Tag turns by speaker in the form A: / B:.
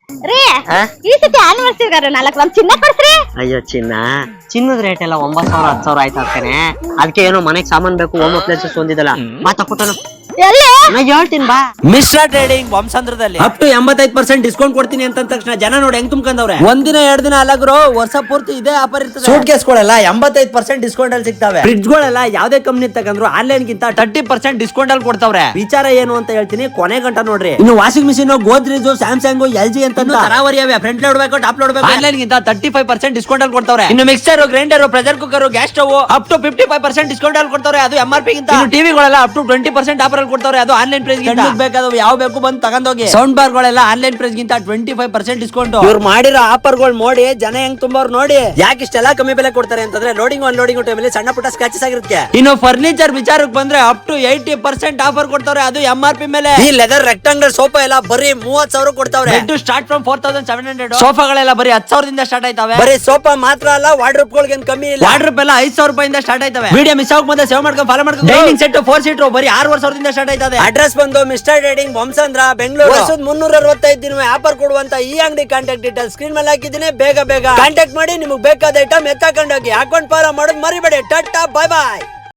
A: ರೀ ಈ ಸತಿ ಆನಿವರ್ಸರಿ 4 ಗ್ರಾಮ್ ಚಿನ್ನ ಕೊಡ್ಸ್ರಿ.
B: ಅಯ್ಯೋ ಚಿನ್ನದ ರೇಟ್ ಎಲ್ಲ 9,000 10,000 ಆಯ್ತು ಅಂತಾನೆ. ಅದಕ್ಕೆ ಏನೋ ಮನೆಗ್ ಸಾಮಾನ್ ಬೇಕು, ಹೋಮ್ ಅಪ್ಲೈನ್ಸಸ್ ಒಂದಿದಲ್ಲ ಮಾತಾಡ್ಕೊತಾನು ಹೇಳ್ತೀನಿ ಬಾ.
C: ಮಿಶ್ರಾ ಟ್ರೇಡಿಂಗ್ ವಂಶಾಂಧ್ರದಲ್ಲಿ
B: ಅಪ್ ಟು 85% ಡಿಸ್ಕೌಂಟ್ ಕೊಡ್ತೀನಿ ಅಂತ ತಕ್ಷಣ ಜನ ನೋಡಿ ಹೆಂಗ್ ತುಂಬ್ಕೊಂಡವ್ರೆ.
C: ಒಂದಿನ 2 ದಿನ ಅಲ್ಲ ಗುರು, ವರ್ಷ ಪೂರ್ತಿ ಇದೇ ಆಫರ್ ಇರ್ತದೆ.
B: ಸೂಟ್ ಕೇಸ್ಗಳೆಲ್ಲ 85% ಡಿಸ್ಕೌಂಟ್ ಅಲ್ಲಿ ಸಿಗ್ತವೆ.
C: ಫ್ರಿಡ್ಜ್ ಗಳೆಲ್ಲ ಯಾವ್ದೇ ಕಂಪ್ನಿ ತಗೊಂಡ್ರು ಆನ್ಲೈನ್ ಗಿಂತ 30% ಡಿಸ್ಕೌಂಟ್ ಅಲ್ಲಿ ಕೊಡ್ತಾವ್ರೆ.
B: ವಿಚಾರ ಏನು ಅಂತ ಹೇಳ್ತೀನಿ, ಕೊನೆ ಗಂಟ ನೋಡ್ರಿ.
C: ಇನ್ನು washing machine, Godrej, Samsung, LG ಅಂತ
B: ತರಾವರಿ ಫ್ರಂಟ್ ಲೋಡ್ ಬೇಕು, ಟಾಪ್ ಲೋಡ್ ಬೇಕು.
C: ಆನ್ಲೈನ್ ಗಿಂತ 35% ಡಿಸ್ಕೌಂಟ್ ಅಲ್ಲಿ ಕೊಡ್ತಾವ್ರೆ. ಇನ್ನು mixer, grinder, pressure cooker, gas stove up to 55% discount ಅಲ್ಲಿ ಕೊಡ್ತಾವ್ರೆ. ಅದು MRP ಗಿಂತ. ಟಿವಿಗಳೆಲ್ಲ ಅಪ್ ಟು 20% ಆಫರ್ ಅಲ್ಲಿ ಕೊಡ್ತಾವ್ರೆ. ಅದು ಆನ್ಲೈನ್ ಪ್ರೈಸ್ ಗಿಂತ. ಬೇಕಾದವು ಯಾವ ಬೇಕು ಬಂದು ತಗೊಂಡೋಗಿ. ಸೌಂಡ್ ಬಾರ್ ಗಳೆಲ್ಲ ಆನ್ಲೈನ್ ಪ್ರೈಸ್ ಗಿಂತ 25% ಡಿಸ್ಕೌಂಟ್.
B: ಇವ್ರು ಮಾಡಿರೋ ಆಫರ್ ಗಳು ನೋಡಿ ಜನ ಹೆಂಗ್ ತುಂಬವ್ರು ನೋಡಿ. ಯಾಕೆ ಇಷ್ಟೆಲ್ಲ ಕಮ್ಮಿ ಬೆಲೆ ಕೊಡ್ತಾರೆ ಅಂತಂದ್ರೆ ಲೋಡಿಂಗ್ ಅನ್ಲೋಡಿಂಗ್ ಟೈಮಲ್ಲಿ ಸಣ್ಣ ಪುಟ್ಟ ಸ್ಕ್ರಾಚಸ್ ಆಗಿರುತ್ತೆ.
C: ಇನ್ನು ಫರ್ನಿಚರ್ ವಿಚಾರಕ್ಕೆ ಬಂದ್ರೆ ಅಪ್ ಟು 80% ಆಫರ್ ಕೊಡ್ತಾವ್ರೆ. ಅದು MRP ಮೇಲೆ.
B: ಈ ಲೆದರ್ ರೆಕ್ಟಾಂಗಲ್ ಸೋಫಾ ಎಲ್ಲ ಬರೀ 30,000 ಕೊಡ್ತಾವ್ರೆ.
C: Start from 4,700. ಸೋಫಾಗಳೆಲ್ಲ ಬರೀ 10,000 ಸ್ಟಾರ್ಟ್ ಆಯ್ತವೆ.
B: ಬರೀ ಸೋಫಾ ಮಾತ್ರ ಅಲ್ಲ, ವಾರ್ಡ್ರೋಬ್ ಗಳಿಗೆ ಕಮ್ಮಿ ಇಲ್ಲ.
C: ವಾರ್ಡ್ರೋಬ್ ಎಲ್ಲ 5,000 ರೂಪಾಯಿಂದ ಸ್ಟಾರ್ಟ್ ಆಯ್ತವೆ. ವಿಡಿಯೋ ಮಿಸ್ ಆಗ ಮುಂದೆ ಸೇವ್ ಮಾಡ್ಕೊಂಡು ಫಾಲೋ ಮಾಡ್ಕೊಂಡು. ಡೈನಿಂಗ್ ಸೆಟ್ 4 ಸೀಟರ್ ಬರೀ 6,000 ಸ್ಟಾರ್ಟ್ ಆಯ್ತದೆ.
B: ಅಡ್ರೆಸ್ ಬಂದು ಮಿಸ್ಟರ್ ಟ್ರೇಡಿಂಗ್ ವಂಶಾಂಧ್ರ, ಬೆಂಗಳೂರು. ವರ್ಷದ 365 ದಿನ ಆಫರ್ ಕೊಡುವಂತ ಈ ಅಂಗಡಿ ಕಾಂಟ್ಯಾಕ್ಟ್ ಡೀಟೇಲ್ಸ್ ಸ್ಕ್ರೀನ್ ಮೇಲೆ ಹಾಕಿದ್ದೀನಿ. ಬೇಗ ಕಾಂಟ್ಯಾಕ್ಟ್ ಮಾಡಿ, ನಿಮಗೆ ಬೇಕಾದ ಐಟಮ್ ಎತ್ತಕೊಂಡೋಗಿ. ಅಕೌಂಟ್ ಫಾಲೋ ಮಾಡೋದು ಮರಿಬೇಡಿ. ಟಾಟಾ, ಬಾಯ್ ಬಾಯ್.